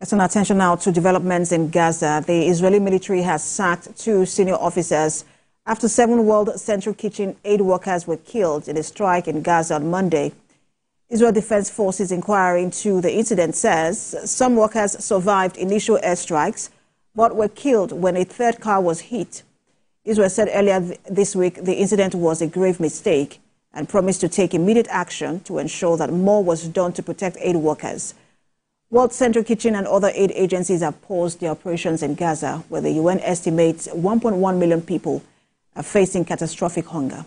Turn attention now to developments in Gaza. The Israeli military has sacked 2 senior officers after 7 World Central Kitchen aid workers were killed in a strike in Gaza on Monday. Israel Defense Forces inquiry into the incident says some workers survived initial airstrikes but were killed when a 3rd car was hit. Israel said earlier this week the incident was a grave mistake and promised to take immediate action to ensure that more was done to protect aid workers. World Central Kitchen and other aid agencies have paused their operations in Gaza, where the UN estimates 1.1 million people are facing catastrophic hunger.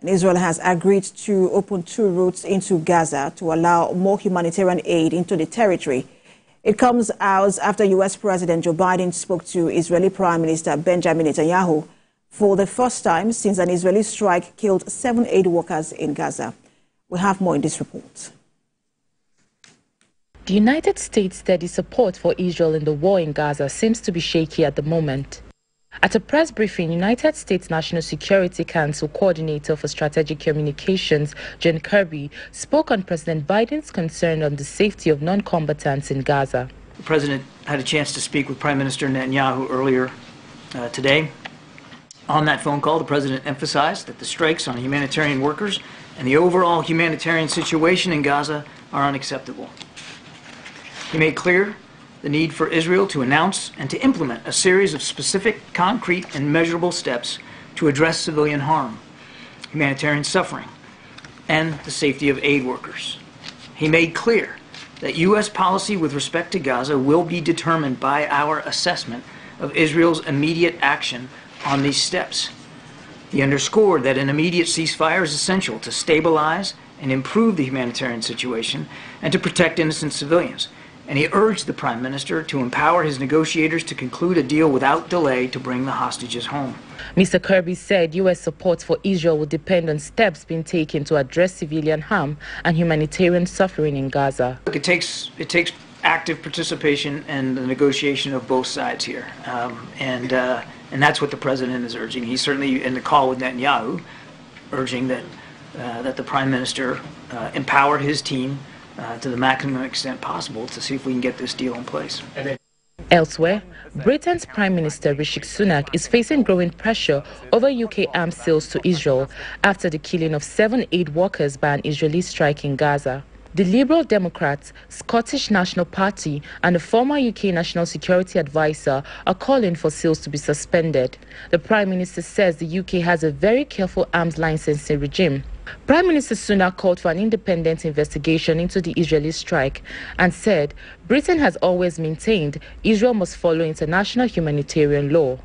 And Israel has agreed to open 2 routes into Gaza to allow more humanitarian aid into the territory. It comes hours after U.S. President Joe Biden spoke to Israeli Prime Minister Benjamin Netanyahu for the first time since an Israeli strike killed 7 aid workers in Gaza. We have more in this report. The United States' steady support for Israel in the war in Gaza seems to be shaky at the moment. At a press briefing, United States National Security Council Coordinator for Strategic Communications, John Kirby, spoke on President Biden's concern on the safety of non-combatants in Gaza. The President had a chance to speak with Prime Minister Netanyahu earlier today. On that phone call, the President emphasized that the strikes on humanitarian workers and the overall humanitarian situation in Gaza are unacceptable. He made clear the need for Israel to announce and to implement a series of specific, concrete, and measurable steps to address civilian harm, humanitarian suffering, and the safety of aid workers. He made clear that U.S. policy with respect to Gaza will be determined by our assessment of Israel's immediate action on these steps. He underscored that an immediate ceasefire is essential to stabilize and improve the humanitarian situation and to protect innocent civilians. And he urged the Prime Minister to empower his negotiators to conclude a deal without delay to bring the hostages home. Mr. Kirby said U.S. support for Israel will depend on steps being taken to address civilian harm and humanitarian suffering in Gaza. Look, it takes active participation and the negotiation of both sides here. And that's what the President is urging. He's certainly, in the call with Netanyahu, urging that the Prime Minister empower his team to the maximum extent possible to see if we can get this deal in place. Elsewhere, Britain's Prime Minister Rishi Sunak is facing growing pressure over UK arms sales to Israel after the killing of 7 aid workers by an Israeli strike in Gaza. The Liberal Democrats, Scottish National Party and a former UK National Security Advisor are calling for sales to be suspended. The Prime Minister says the UK has a very careful arms licensing regime. Prime Minister Sunak called for an independent investigation into the Israeli strike and said Britain has always maintained Israel must follow international humanitarian law.